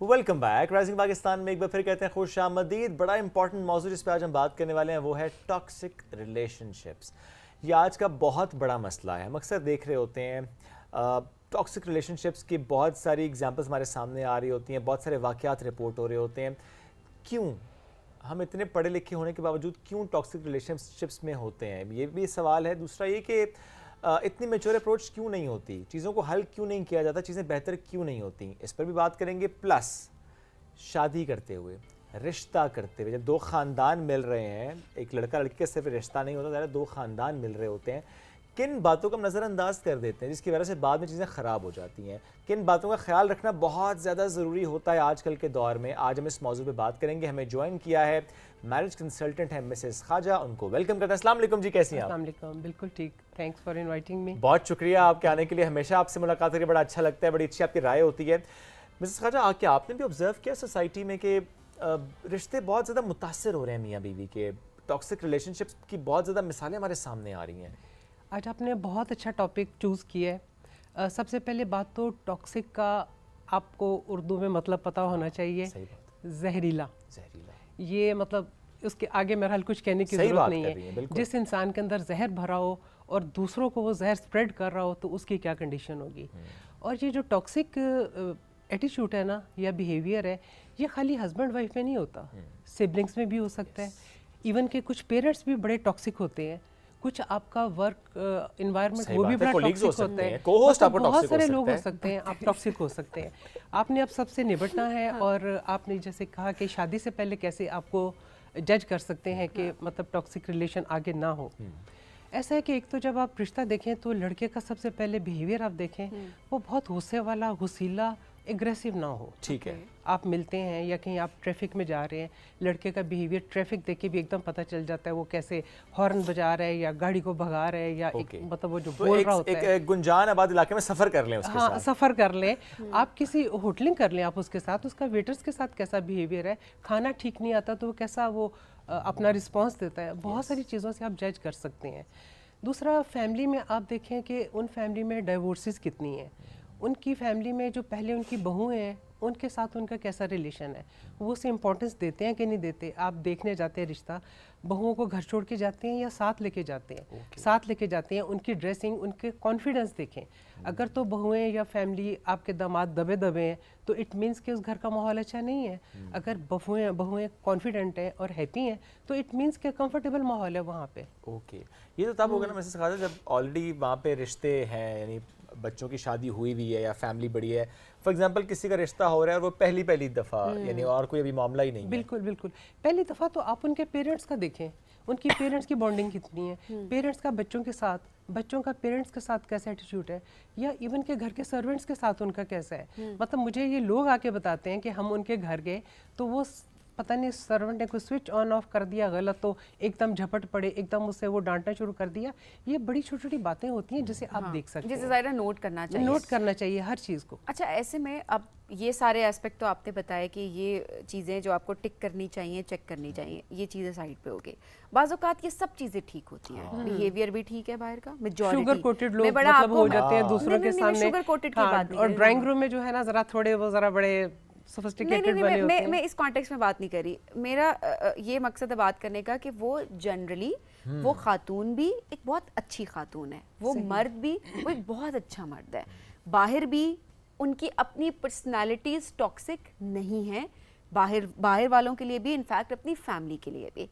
Welcome back rising Pakistan میں ایک بار پھر کہتے ہیں خوش آمدید. بڑا امپورٹنٹ موضوع جس پہ آج ہم بات کرنے والے ہیں وہ ہے ٹاکسک ریلیشن شپس. یہ آج کا بہت بڑا مسئلہ ہے. ہم اکثر دیکھ رہے ہوتے ہیں ٹاکسک ریلیشن شپس کی بہت ساری ایگزامپلس ہمارے سامنے آ رہی ہوتی ہیں, بہت سارے واقعات رپورٹ ہو رہے ہوتے ہیں. کیوں ہم اتنے پڑھے لکھے ہونے کے باوجود کیوں ٹاکسک ریلیشن شپس میں ہوتے ہیں, یہ بھی سوال ہے. دوسرا یہ کہ اتنی میچور اپروچ کیوں نہیں ہوتی, چیزوں کو حل کیوں نہیں کیا جاتا, چیزیں بہتر کیوں نہیں ہوتی, اس پر بھی بات کریں گے. پلس شادی کرتے ہوئے, رشتہ کرتے ہوئے, جب دو خاندان مل رہے ہیں, ایک لڑکا لڑکی کا صرف رشتہ نہیں ہوتا, دو خاندان مل رہے ہوتے ہیں, کن باتوں کو ہم نظر انداز کر دیتے ہیں جس کی وجہ سے بعد میں چیزیں خراب ہو جاتی ہیں, کن باتوں کا خیال رکھنا بہت زیادہ ضروری ہوتا ہے آج کل کے دور میں. آج ہم اس موضوع پہ بات کریں گے. ہمیں جوائن کیا ہے میرج کنسلٹنٹ ہے مسز خواجہ, ان کو ویلکم کرتے ہیں. السلام علیکم جی, کیسی ہیں آپ؟ السلام علیکم, بالکل ٹھیک, تھینکس فار انوائٹنگ می. بہت شکریہ آپ کے آنے کے لیے, ہمیشہ آپ سے ملاقات کر کے بڑا اچھا لگتا ہے, بڑی اچھی آپ کی رائے ہوتی ہے. مسز خواجہ, کیا آپ نے بھی آبزرو کیا سوسائٹی میں کہ رشتے بہت زیادہ متاثر ہو رہے ہیں میاں بیوی کے, ٹاکسک ریلیشن شپس کی بہت زیادہ مثالیں ہمارے سامنے آ رہی ہیں؟ آج آپ نے بہت اچھا ٹاپک چوز کیا ہے. سب سے پہلے بات تو ٹاکسک کا آپ کو اردو میں مطلب پتہ ہونا چاہیے. زہریلا, یہ مطلب اس کے آگے مرحل کچھ کہنے کی ضرورت نہیں ہے. جس انسان کے اندر زہر بھرا ہو اور دوسروں کو وہ زہر سپریڈ کر رہا ہو تو اس کی کیا کنڈیشن ہوگی. اور یہ جو ٹاکسک ایٹیٹیوڈ ہے نا یا بیہیویئر ہے, یہ خالی ہسبینڈ وائف میں نہیں ہوتا, سبلنگس میں بھی ہو سکتا ہے. ایون کہ کچھ پیرنٹس بھی بڑے ٹاکسک ہوتے ہیں, کچھ آپ کا ورک انوائرمنٹ وہ بھی بڑا ٹاکسک ہوتا ہے, بہت سارے لوگ ہو سکتے ہیں, آپ ٹاکسک ہو سکتے ہیں. آپ نے اب سب سے نبٹنا ہے, اور آپ نے جیسے کہا کہ شادی سے پہلے کیسے آپ کو جج کر سکتے ہیں کہ مطلب ٹاکسک ریلیشن آگے نہ ہو. ایسا ہے کہ ایک تو جب آپ رشتہ دیکھیں تو لڑکے کا سب سے پہلے بیہیویئر آپ دیکھیں, وہ بہت غصے والا, غصیلا, اگریسو نہ ہو. ٹھیک ہے, آپ ملتے ہیں یا کہیں آپ ٹریفک میں جا رہے ہیں, لڑکے کا بیہیویئر ٹریفک دیکھ کے بھی ایک دم پتہ چل جاتا ہے وہ کیسے ہارن بجا رہا ہے یا گاڑی کو بھگا رہا ہے, یا مطلب وہ جو بول رہا ہوتا ہے. ایک گنجان آباد علاقے میں سفر کر لیں اس کے ساتھ. ہاں, سفر کر لیں, آپ کسی ہوٹلنگ کر لیں آپ اس کے ساتھ, اس کا ویٹرز کے ساتھ کیسا بیہیویئر ہے, کھانا ٹھیک نہیں آتا تو کیسا وہ اپنا رسپانس دیتا ہے. بہت ساری چیزوں سے آپ جج کر سکتے ہیں. دوسرا, فیملی میں آپ دیکھیں کہ ان فیملی میں ڈائیورسز کتنی ہیں, ان کی فیملی میں جو پہلے ان کی بہو ہیں ان کے ساتھ ان کا کیسا ریلیشن ہے, وہ اسے امپورٹنس دیتے ہیں کہ نہیں دیتے. آپ دیکھنے جاتے ہیں رشتہ, بہوؤں کو گھر چھوڑ کے جاتے ہیں یا ساتھ لے کے جاتے ہیں, ساتھ لے کے جاتے ہیں. ان کی ڈریسنگ, ان کے کانفیڈنس دیکھیں. اگر تو بہویں یا فیملی آپ کے داماد دبے دبے ہیں تو اٹ مینس کہ اس گھر کا ماحول اچھا نہیں ہے. اگر بہویں کانفیڈنٹ ہیں اور ہیپی ہیں تو اٹ مینس کہ کمفرٹیبل ماحول ہے وہاں پہ. اوکے, یہ تو تب ہوگا نا مسز خواجہ جب آلریڈی وہاں پہ رشتے ہیں, یعنی بچوں کی شادی ہوئی ہوئی ہے یا فیملی بڑی ہے. فار ایگزامپل کسی کا رشتہ ہو رہا ہے اور وہ پہلی دفعہ, یعنی اور کوئی ابھی معاملہ ہی نہیں ہے. بالکل بالکل, پہلی دفعہ تو آپ ان کے پیرنٹس کا دیکھیں, ان کی پیرنٹس کی بانڈنگ کتنی ہے, پیرنٹس کا بچوں کے ساتھ, بچوں کا پیرنٹس کے ساتھ کیسا ایٹیٹیوڈ ہے, یا ایون کہ گھر کے سرونٹس کے ساتھ ان کا کیسا ہے. مطلب مجھے یہ لوگ آ کے بتاتے ہیں کہ ہم ان کے گھر گئے تو وہ پتہ نہیں سرونٹ نے کوئی سوئچ آن آف کر دیا غلط, تو ایک دم جھپٹ پڑے, ایک دم اسے وہ ڈانٹنا شروع کر دیا. یہ بڑی چھوٹی چھوٹی باتیں ہوتی ہیں جسے آپ دیکھ سکتے ہیں, جسے ظاہر نوٹ کرنا چاہیے ہر چیز کو. اچھا, ایسے میں اب یہ سارے ایسپیکٹ تو آپ نے بتایا کہ یہ چیزیں جو آپ کو ٹک کرنی چاہیے, چیک کرنی چاہیے, یہ چیزیں سائڈ پہ ہو گئی. بعض اوقات یہ سب چیزیں ٹھیک ہوتی ہیں, بیہیویئر بھی ٹھیک ہے باہر کا, میجورٹی شوگر کوٹڈ لوگ مطلب ہو جاتے ہیں دوسروں کے سامنے, اور ڈرائنگ روم میں جو ہے نا ذرا تھوڑے وہ ذرا بڑے سوفسٹیکیٹڈ بنے ہوتے ہیں. میں اس کانٹیکسٹ میں بات نہیں کر رہی, میرا یہ مقصد ہے بات کرنے کا کہ وہ جنرلی وہ خاتون بھی ایک بہت اچھی خاتون ہے, وہ مرد بھی وہ ایک بہت اچھا مرد ہے, باہر بھی ان کی اپنی پرسنالٹیز ٹاکسک نہیں ہیں, باہر والوں کے لیے بھی, انفیکٹ اپنی فیملی کے لیے بھی.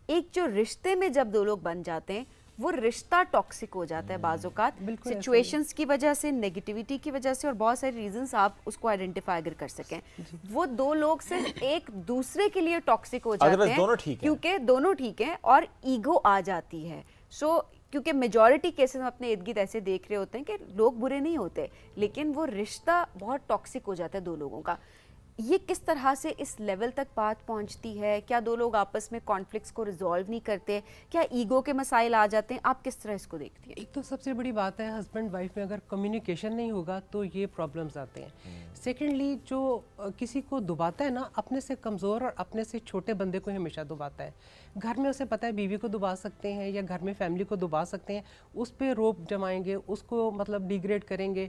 ایک جو رشتے میں جب دو لوگ بن جاتے ہیں وہ رشتہ ٹاکسک ہو جاتا ہے بعض اوقات, سچویشنز کی وجہ سے, نیگیٹیوٹی کی وجہ سے, اور بہت سارے ریزنز آپ اس کو آئیڈینٹیفائی اگر کر سکیں. وہ دو لوگ صرف ایک دوسرے کے لیے ٹاکسک ہو جاتے ہیں کیونکہ دونوں ٹھیک ہیں اور ایگو آ جاتی ہے. کیونکہ میجورٹی کیسز میں اپنے ارد گرد ایسے دیکھ رہے ہوتے ہیں کہ لوگ برے نہیں ہوتے, لیکن وہ رشتہ بہت ٹاکسک ہو جاتا ہے دو لوگوں کا. یہ کس طرح سے اس لیول تک بات پہنچتی ہے؟ کیا دو لوگ آپس میں کانفلکٹس کو ریزالو نہیں کرتے؟ کیا ایگو کے مسائل آ جاتے ہیں؟ آپ کس طرح اس کو دیکھتی ہیں؟ ایک تو سب سے بڑی بات ہے ہسبینڈ وائف میں اگر کمیونیکیشن نہیں ہوگا تو یہ پرابلمز آتے ہیں. سیکنڈلی, جو کسی کو دباتا ہے نا, اپنے سے کمزور اور اپنے سے چھوٹے بندے کو ہمیشہ دباتا ہے. گھر میں اسے پتہ ہے بیوی کو دبا سکتے ہیں یا گھر میں فیملی کو دبا سکتے ہیں, اس پہ روپ جمائیں گے, اس کو مطلب ڈیگریڈ کریں گے,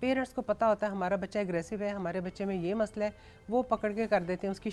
پیرنٹس کو پتہ ہوتا ہے ہمارا بچہ اگریسو ہے, ہمارے بچے میں یہ مسئلہ ہے, وہ پکڑ کے کر دیتے ہیں اس کی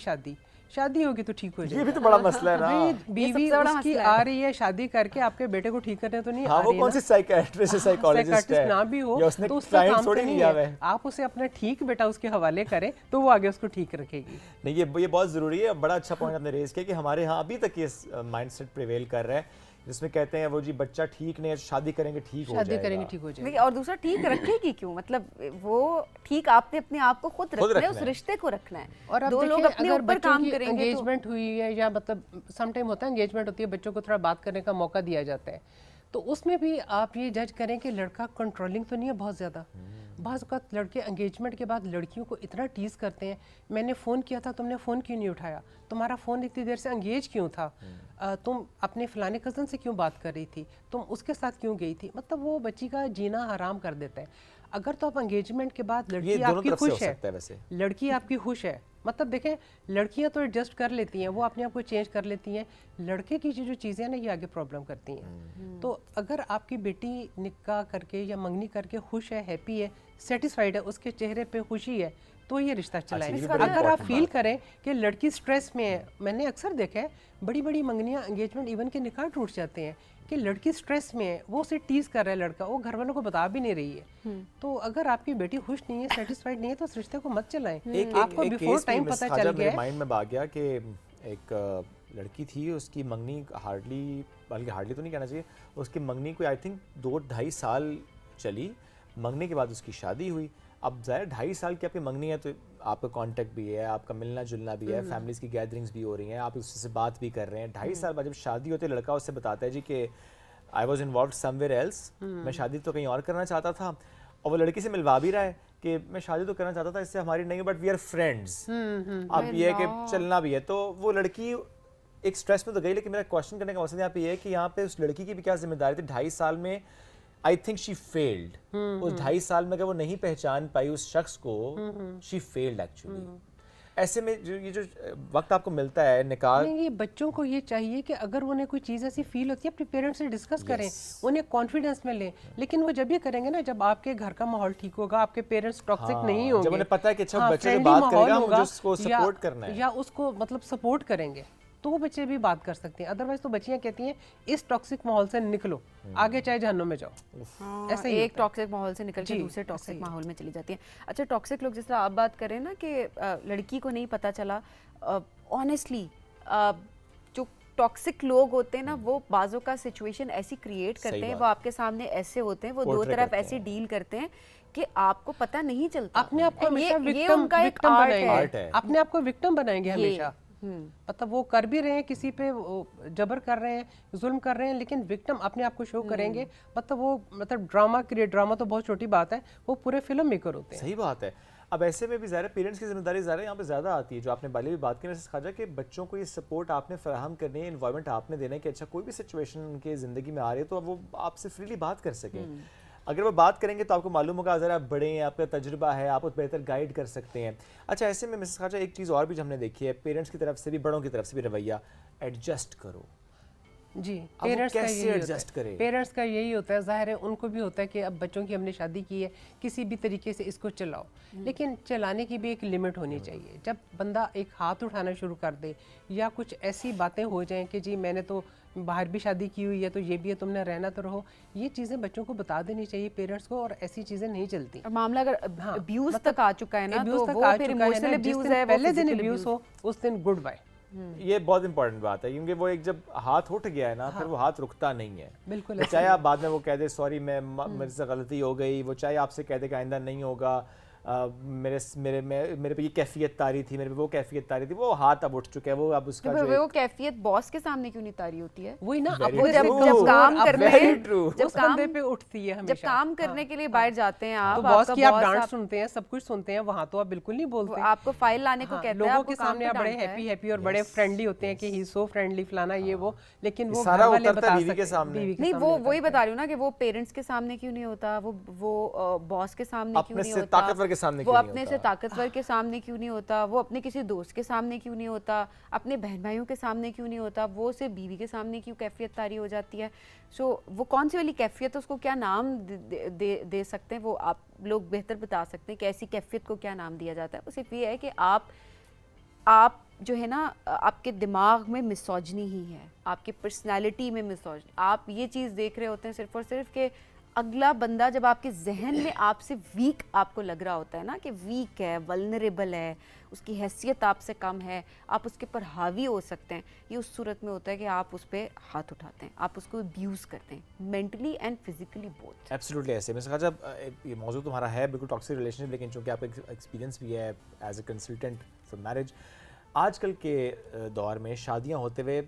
شادی ہوگی تو ٹھیک ہو جائے. یہ بھی تو بڑا مسئلہ ہے نا, بیوی اس کی آ رہی ہے شادی کر کے, آپ کے بیٹے کو ٹھیک کرنے تو نہیں آ رہی ہے. وہ کون سی سائیکیٹرسٹ ہے, سائیکالوجسٹ ہے, نہ بھی ہو تو اس کا کام تو نہیں ہے. آپ اسے اپنا ٹھیک بیٹا اس کے حوالے کریں تو وہ آگے اس کو ٹھیک رکھے گی. نہیں یہ بہت ضروری ہے. بڑا اچھا پوائنٹ آپ نے ریز کیا کہ ہمارے ہاں ابھی تک یہ مائنڈ سیٹ پریویل کر رہا ہے جس میں کہتے ہیں وہ جی بچہ ٹھیک نہیں ہے, شادی کریں گے ٹھیک ہو جائے گا. اور دوسرا ٹھیک رکھے گی کیوں, مطلب وہ ٹھیک آپ نے اپنے آپ کو خود رکھنا ہے, اس رشتے کو رکھنا ہے. اور اب دیکھیں اگر بچوں کی انگیجمنٹ ہوئی ہے یا مطلب سم ٹائم ہوتا ہے انگیجمنٹ ہوتی ہے, بچوں کو تھوڑا بات کرنے کا موقع دیا جاتا ہے, تو اس میں بھی آپ یہ جج کریں کہ لڑکا کنٹرولنگ تو نہیں ہے بہت زیادہ. بعض اوقات لڑکے انگیجمنٹ کے بعد لڑکیوں کو اتنا ٹیز کرتے ہیں, میں نے فون کیا تھا تم نے فون کیوں نہیں اٹھایا, تمہارا فون اتنی دیر سے انگیج کیوں تھا, تم اپنے فلانے کزن سے کیوں بات کر رہی تھی, تم اس کے ساتھ کیوں گئی تھی. مطلب وہ بچی کا جینا حرام کر دیتا ہے. اگر تو آپ انگیجمنٹ کے بعد لڑکی آپ کی خوش ہے, لڑکی آپ کی خوش ہے, مطلب دیکھیں لڑکیاں تو ایڈجسٹ کر لیتی ہیں, وہ اپنے آپ کو چینج کر لیتی ہیں, لڑکے کی جو چیزیں ہیں نا یہ آگے پرابلم کرتی ہیں. تو اگر آپ کی بیٹی نکاح کر کے یا منگنی کر کے خوش ہے, ہیپی ہے, سیٹسفائیڈ ہے, اس کے چہرے پہ خوشی ہے, تو یہ رشتہ چلائیں. اگر آپ فیل کریں کہ لڑکی سٹریس میں ہے, میں نے اکثر دیکھا ہے بڑی بڑی منگنیاں انگیجمنٹ ایون کے نکاح ٹوٹ جاتے ہیں کہ لڑکی سٹریس میں ہے, وہ اسے ٹیز کر رہا ہے لڑکا, وہ گھر والوں کو بتا بھی نہیں رہی ہے. تو اگر آپ کی بیٹی خوش نہیں ہے, سیٹسفائیڈ نہیں ہے, تو اس رشتے کو مت چلائیں. آپ کو بیفور ٹائم پتہ چل گیا ہے. مائنڈ میں آ گیا کہ ایک لڑکی تھی, اس کی منگنی ہارڈلی, بلکہ ہارڈلی تو نہیں کہنا چاہیے, اس کی منگنی کوئی آئی تھنک 2-2.5 سال چلی. منگنے کے بعد اس کی شادی ہوئی. اب ظاہر 2.5 سال کی آپ کی منگنی ہے تو آپ کا کانٹیکٹ بھی ہے, آپ کا ملنا جلنا بھی ہے, فیملیز کی گیدرنگز بھی ہو رہی ہیں, آپ اس سے بات بھی کر رہے ہیں. 2.5 سال بعد جب شادی ہوتی ہے لڑکا اس سے بتاتا ہے جی کہ I was involved somewhere else, میں شادی تو کہیں اور کرنا چاہتا تھا, اور وہ لڑکی سے ملوا بھی رہا ہے کہ میں شادی تو کرنا چاہتا تھا, اس سے ہماری نہیں, بٹ وی آر فرینڈس. اب یہ ہے کہ چلنا بھی ہے. تو وہ لڑکی ایک سٹریس میں تو گئی, لیکن میرا کوشچن کرنے کا مقصد یہاں پہ یہ ہے کہ یہاں پہ اس لڑکی کی بھی کیا ذمہ داری تھی. 2.5 سال میں آئی تھنک شی فیلڈ. اس 2.5 سال میں اگر وہ نہیں پہچان پائی اس شخص کو, شی فیلڈ ایکچولی. ایسے میں یہ جو وقت آپ کو ملتا ہے نکاح, یہ بچوں کو یہ چاہیے کہ اگر انہیں کوئی چیز ایسی فیل ہوتی ہے اپنے پیرنٹس سے ڈسکس کریں, انہیں کانفیڈنس میں لیں. لیکن وہ جب یہ کریں گے نا, جب آپ کے گھر کا ماحول ٹھیک ہوگا, آپ کے پیرنٹس ٹاکسک نہیں ہوں گے, جب انہیں پتہ ہے کہ اچھا بچے سے بات کرے گا, مجھے اس کو سپورٹ کرنا ہے, یا اس کو مطلب سپورٹ کریں گے, تو وہ بچے بھی بات کر سکتے ہیں. ادروائز تو بچیاں کہتی ہیں اس ٹاکسک ماحول سے نکلو, آگے چاہے جہنم میں جاؤ. ایسے ایک ٹاکسک ماحول سے نکل کے دوسرے ٹاکسک ماحول میں چلی جاتی ہیں. اچھا ٹاکسک لوگ, جس طرح آپ بات کریں نا کہ لڑکی کو نہیں پتہ چلا, آنیسٹلی جو ٹاکسک لوگ ہوتے ہیں نا, وہ بعضوں کا سچویشن ایسی کریٹ کرتے ہیں, وہ آپ کے سامنے ایسے ہوتے ہیں, وہ دو طرف ایسی ڈیل کرتے ہیں کہ آپ کو پتہ نہیں چلتا. اپنے آپ کو ہمیشہ وکٹم بنائیں گے, اپنے آپ کو وکٹم بنائیں گے ہمیشہ. مطلب وہ کر بھی رہے ہیں, کسی پہ جبر کر رہے ہیں, ظلم کر رہے ہیں, لیکن وکٹم اپنے آپ کو شو کریں گے. مطلب وہ ڈرامہ تو بہت چھوٹی بات ہے, وہ پورے فلم میکر ہوتے ہیں. صحیح بات ہے. اب ایسے میں بھی ظاہر پیرنٹس کی ذمہ داری ظاہر یہاں پہ زیادہ آتی ہے, جو آپ نے پہلے بھی بات کی ویسے خواجہ, کہ بچوں کو یہ سپورٹ آپ نے فراہم کرنی ہے, انوائرمنٹ آپ نے دینا ہے کہ اچھا کوئی بھی سچویشن ان کے زندگی میں آ رہی ہے تو وہ آپ سے فریلی بات کر سکیں. اگر وہ بات کریں گے تو آپ کو معلوم ہوگا, ذرا آپ بڑے ہیں, آپ کا تجربہ ہے, آپ کو بہتر گائیڈ کر سکتے ہیں. اچھا ایسے میں مسز خواجہ ایک چیز اور بھی جو ہم نے دیکھی ہے, پیرنٹس کی طرف سے بھی, بڑوں کی طرف سے بھی رویہ, ایڈجسٹ کرو. جی, پیرنٹس کا یہی ہوتا ہے. ظاہر ہے ان کو بھی ہوتا ہے کہ اب بچوں کی ہم نے شادی کی ہے, کسی بھی طریقے سے اس کو چلاؤ, لیکن چلانے کی بھی ایک لمٹ ہونی چاہیے. جب بندہ ایک ہاتھ اٹھانا شروع کر دے, یا کچھ ایسی باتیں ہو جائیں کہ جی میں نے تو باہر بھی شادی کی ہوئی ہے تو یہ بھی ہے, تم نے رہنا تو رہو, یہ چیزیں بچوں کو بتا دینی چاہیے پیرنٹس کو, اور ایسی چیزیں نہیں چلتی. معاملہ اگر ابیوز تک آ چکا ہے نا, تو وہ پھر ایموشنل ابیوز ہے, پہلے دن ابیوز ہو اس دن گڈ بائی. یہ بہت امپورٹنٹ بات ہے, کیونکہ وہ ایک جب ہاتھ اٹھ گیا ہے نا, پھر وہ ہاتھ رکتا نہیں ہے. بالکل, چاہے آپ بعد میں وہ کہہ دے سوری میرے سے غلطی ہو گئی, وہ چاہے آپ سے کہہ دے کہ آئندہ نہیں ہوگا, میرے پہ یہ کیفیت تاری تھی, میرے پہ وہ کیفیت تاری تھی, وہ ہاتھ اب اٹھ چکا ہے. وہ اب اس کا وہ کیفیت باس کے سامنے کیوں نہیں تاری ہوتی ہے, وہی نا, جب کام کرنے پہ اٹھتی ہے, جب کام کرنے کے لیے باہر جاتے ہیں آپ, باس کی آپ ڈانٹ سنتے ہیں, سب کچھ سنتے ہیں, وہاں تو آپ بالکل نہیں بولتے. آپ کو فائل لانے کو کہتے ہیں, لوگوں کے سامنے آپ بڑے ہیپی اور بڑے فرینڈلی ہوتے ہیں کہ ہی سو فرینڈلی فلانا یہ وہ, لیکن وہ گھر والے بتا سکتے نہیں. وہ وہی بتا رہی ہوں نا کہ وہ پیرنٹس کے سامنے کیوں نہیں ہوتا, وہ باس کے سامنے کیوں نہیں ہوتا, طاقتور کے سامنے وہ اپنے سے طاقتور کے سامنے کیوں نہیں ہوتا, وہ اپنے کسی دوست کے سامنے کیوں نہیں ہوتا, اپنے بہن بھائیوں کے سامنے کیوں نہیں ہوتا, وہ صرف بیوی کے سامنے کیوں کیفیت طاری ہو جاتی ہے. سو وہ کون سی والی کیفیت ہے, اس کو کیا نام دے سکتے ہیں, وہ آپ لوگ بہتر بتا سکتے ہیں کہ ایسی کیفیت کو کیا نام دیا جاتا ہے. وہ صرف یہ ہے کہ آپ جو ہے نا, آپ کے دماغ میں مسوجنی ہی ہے, آپ کی پرسنالٹی میں مسوجنی. آپ یہ چیز دیکھ رہے ہوتے ہیں صرف اور صرف کہ اگلا بندہ جب آپ کے ذہن میں آپ سے ویک آپ کو لگ رہا ہوتا ہے نا, کہ ویک ہے, ولنریبل ہے, اس کی حیثیت آپ سے کم ہے, آپ اس کے پر حاوی ہو سکتے ہیں, یہ اس صورت میں ہوتا ہے کہ آپ اس پہ ہاتھ اٹھاتے ہیں, آپ اس کو ابیوز کرتے ہیں, mentally and physically both. Absolutely ایسے. میں نے کہا جب یہ موضوع تمہارا ہے بالکل ٹاکسک ریلیشن شپ, لیکن چونکہ آپ کا ایکسپیرینس بھی ہے as a consultant for marriage, آج کل کے دور میں شادیاں ہوتے ہوئے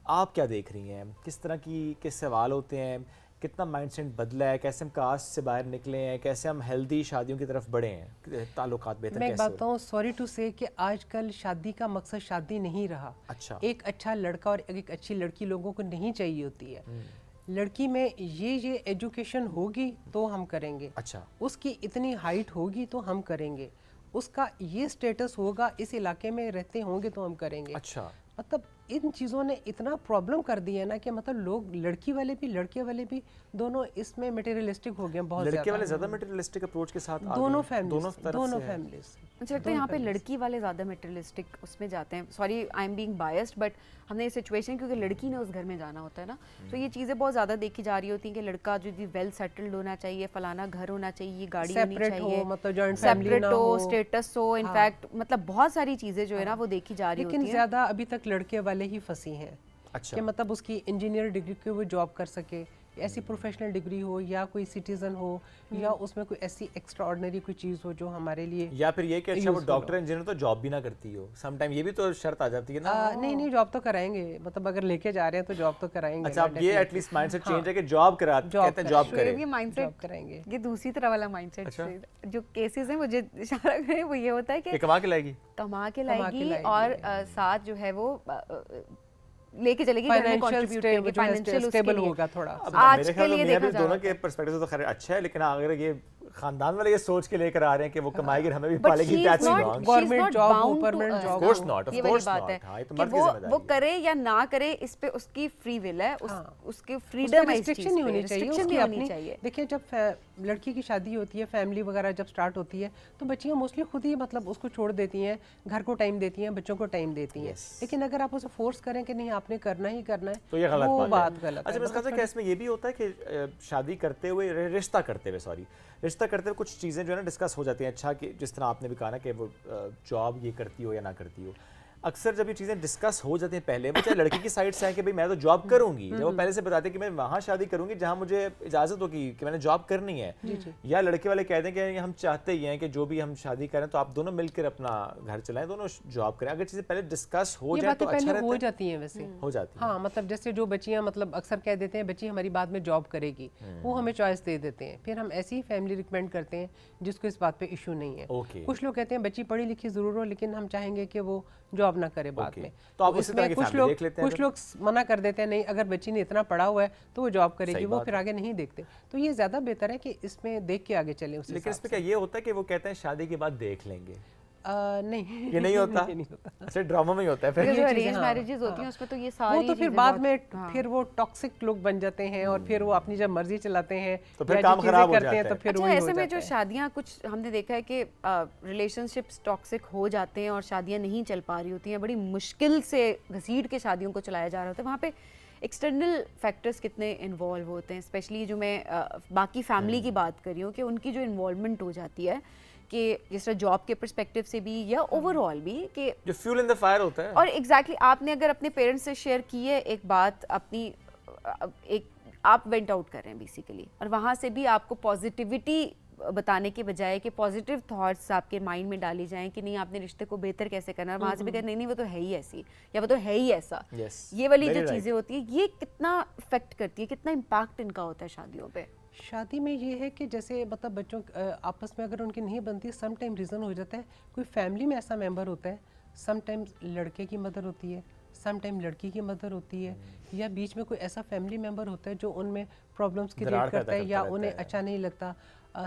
آپ کیا دیکھ رہی ہیں, کس طرح کے سوال ہوتے ہیں, کتنا مائنڈ سیٹ بدلا ہے, کیسے ہم کاسٹ سے باہر نکلے ہیں, کیسے ہم ہیلدی شادیوں کی طرف بڑھے ہیں, تعلقات بہتر میں کیسے ایک بات ہوں, سوری ٹو سے کہ آج کل شادی کا مقصد شادی نہیں رہا. اچھا, ایک اچھا لڑکا اور ایک اچھی لڑکی لوگوں کو نہیں چاہیے ہوتی ہے. لڑکی میں یہ ایجوکیشن ہوگی تو ہم کریں گے, اچھا, اس کی اتنی ہائٹ ہوگی تو ہم کریں گے, اس کا یہ سٹیٹس ہوگا, اس علاقے میں رہتے ہوں گے تو ہم کریں گے. اچھا, مطلب ان چیزوں نے اتنا پرابلم کر دی ہے نا کہ مطلب لوگ لڑکی والے بھی لڑکے والے بھی دونوں اس میں میٹیریلسٹک ہو گئے بہت زیادہ. لڑکے والے زیادہ میٹیریلسٹک اپروچ کے ساتھ دونوں فیملیز. مجھے لگتا ہے یہاں پہ لڑکی والے زیادہ میٹریلسٹک اس میں جاتے ہیں. Sorry I am being biased, but ہم نے یہ سچویشن, کیونکہ لڑکی نے اس گھر میں جانا ہوتا ہے نا, تو یہ چیزیں بہت زیادہ دیکھی جا رہی ہوتی ہیں کہ لڑکا جو ویل سیٹلڈ ہونا چاہیے, فلانا گھر ہونا چاہیے, گاڑی ہونی چاہیے, مطلب جوائنٹ فیملی نہ ہو, اسٹیٹس ہو, انفیکٹ مطلب بہت ساری چیزیں جو ہے نا وہ دیکھی جا رہی ہوتی ہیں. لیکن زیادہ ابھی تک لڑکے والے ہی پھنسی ہیں. اچھا, کہ مطلب اس کی انجینئر ڈگری کی وہ جاب کر سکے, ایسی پروفیشنل ڈگری ہو, یا کوئی سٹیزن ہو, یا اس میں کوئی ایسی ایکسٹرا آرڈنری کوئی چیز ہو جو ہمارے لیے, یا پھر یہ کہ اچھا وہ ڈاکٹر انجینئر تو جاب بھی نہ کرتی ہو, سم ٹائم یہ بھی تو شرط آ جاتی ہے نا. نہیں جاب تو کرائیں گے, مطلب اگر لے کے جا رہے ہیں تو جاب تو کرائیں گے. اچھا, اب یہ at least mindset change ہے کہ جاب کہتے ہیں جاب کریں. یہ مائنڈ سیٹ کریں گے, یہ دوسری طرح والا مائنڈ سیٹ. جو کیسز ہیں مجھے اشارہ کریں وہ یہ ہوتا ہے کہ کما کے لائے گی, کما کے لائے گی, اور ساتھ جو ہے وہ لے کے چلے گی, فائنینشیل اسٹیبل ہوگا تھوڑا. آج کے لیے دیکھا دونوں کے پرسپیکٹیو تو خیر اچھا ہے, لیکن اگر یہ خاندان والے یہ سوچ کے لے کر آ رہے ہیں کہ وہ کمائے گی ہمیں بھی پالے گی, government job who, permanent job, of course not, یہ والی بات ہے کہ وہ کرے یا نہ کرے, اس پہ اس کی فری ول ہے, اس کی فریڈم ہے, ریسٹرکشن نہیں ہونی چاہیے. دیکھیں جب لڑکی کی شادی ہوتی ہے, فیملی وغیرہ جب سٹارٹ ہوتی ہے, تو بچیاں موسٹلی خود ہی مطلب اس کو چھوڑ دیتی ہیں, گھر کو ٹائم دیتی ہیں, بچوں کو ٹائم دیتی ہیں. لیکن اگر آپ اسے فورس کریں کہ نہیں آپ نے کرنا ہی کرنا ہے, تو یہ غلط بات غلط ہے. اچھا, میں کہتا کہ اس میں یہ بھی ہوتا ہے کہ شادی کرتے ہوئے, رشتہ کرتے ہوئے کچھ چیزیں جو ہے نا ڈسکس ہو جاتی ہیں. اچھا, کہ جس طرح آپ نے بھی کہا نا کہ وہ جاب یہ کرتی ہو یا نہ کرتی ہو, اکثر جب یہ چیزیں ڈسکس ہو جاتی ہیں پہلے, وہ چاہے لڑکی کی سائڈ سے ہے کہ بھائی میں تو جاب کروں گی, جب وہ پہلے سے بتاتے ہیں کہ میں وہاں شادی کروں گی جہاں مجھے اجازت ہوگی کہ میں نے جاب کرنی ہے, یا لڑکے والے کہتے ہیں کہ ہم چاہتے ہی ہیں کہ جو بھی ہم شادی کریں تو آپ دونوں مل کر اپنا گھر چلائیں, دونوں جاب کریں. اگر چیزیں پہلے ڈسکس ہو جائیں تو اچھا رہتا ہے. ہو جاتی ہیں ویسے, ہو جاتی ہیں. ہاں, مطلب جیسے جو بچیاں مطلب اکثر کہہ دیتے ہیں بچی ہماری بعد میں جاب کرے گی, وہ ہمیں چوائس دے دیتے ہیں, پھر ہم ایسی ہی فیملی ریکمینڈ کرتے ہیں جس کو اس بات پہ ایشو نہیں ہے. کچھ لوگ کہتے ہیں بچی پڑھی لکھی ضرور ہو, لیکن ہم چاہیں گے کہ وہ جاب نہ کرے بعد میں. تو آپ اسی طرح کی فیملی دیکھ لیتے ہیں. کچھ لوگ منع کر دیتے ہیں, نہیں اگر بچی نے اتنا پڑھا ہوا ہے تو وہ جاب کرے گی, وہ پھر آگے نہیں دیکھتے. تو یہ زیادہ بہتر ہے کہ اس میں دیکھ کے آگے چلیں. لیکن اس میں کیا یہ ہوتا ہے کہ وہ کہتے ہیں شادی کے بعد دیکھ لیں گے, نہیں یہ نہیں ہوتا. اچھا, ڈرامہ میں ہی ہوتا ہے. پھر جو ارینج میرجز ہوتی ہیں اس میں تو یہ ساری, وہ تو پھر بعد میں پھر وہ ٹاکسک لوگ بن جاتے ہیں, اور پھر وہ اپنی جب مرضی چلاتے ہیں تو پھر کام خراب ہو جاتا ہے. تو پھر اچھا, ایسے میں جو شادیاں کچھ ہم نے دیکھا ہے کہ ریلیشن شپس ٹاکسک ہو جاتے ہیں اور شادیاں نہیں چل پا رہی ہوتی ہیں, بڑی مشکل سے گھسیٹ کے شادیوں کو چلایا جا رہا ہوتا ہے, وہاں پہ ایکسٹرنل فیکٹرز کتنے انوالو ہوتے ہیں, اسپیشلی جو میں باقی فیملی کی بات کر رہی ہوں کہ ان کی جو انوالومنٹ ہو جاتی ہے, کہ جس طرح جاب کے پرسپیکٹیو سے بھی یا اوور آل بھی, کہ جو فیول ان دی فائر ہوتا ہے. اور ایگزیکٹلی آپ نے اگر اپنے پیرنٹس سے شیئر کی ہے ایک بات اپنی, ایک آپ وینٹ آؤٹ کر رہے ہیں بیسیکلی, اور وہاں سے بھی آپ کو پازیٹیوٹی بتانے کے بجائے کہ پازیٹیو تھاٹس آپ کے مائنڈ میں ڈالی جائیں کہ نہیں آپ نے رشتے کو بہتر کیسے کرنا ہے, وہاں سے بھی کہتے نہیں وہ تو ہے ہی ایسی, یا وہ تو ہے ہی ایسا. یہ والی جو چیزیں ہوتی ہیں یہ کتنا افیکٹ کرتی ہے, کتنا امپیکٹ ان کا ہوتا ہے شادیوں پہ. شادی میں یہ ہے کہ جیسے مطلب بچوں آپس میں اگر ان کی نہیں بنتی, سم ٹائم ریزن ہو جاتا ہے, کوئی فیملی میں ایسا ممبر ہوتا ہے, سم ٹائم لڑکے کی مدر ہوتی ہے, سم ٹائم لڑکی کی مدر ہوتی ہے, یا بیچ میں کوئی ایسا فیملی ممبر ہوتا ہے جو ان میں پرابلمس کریٹ کرتا ہے یا انہیں اچھا نہیں لگتا.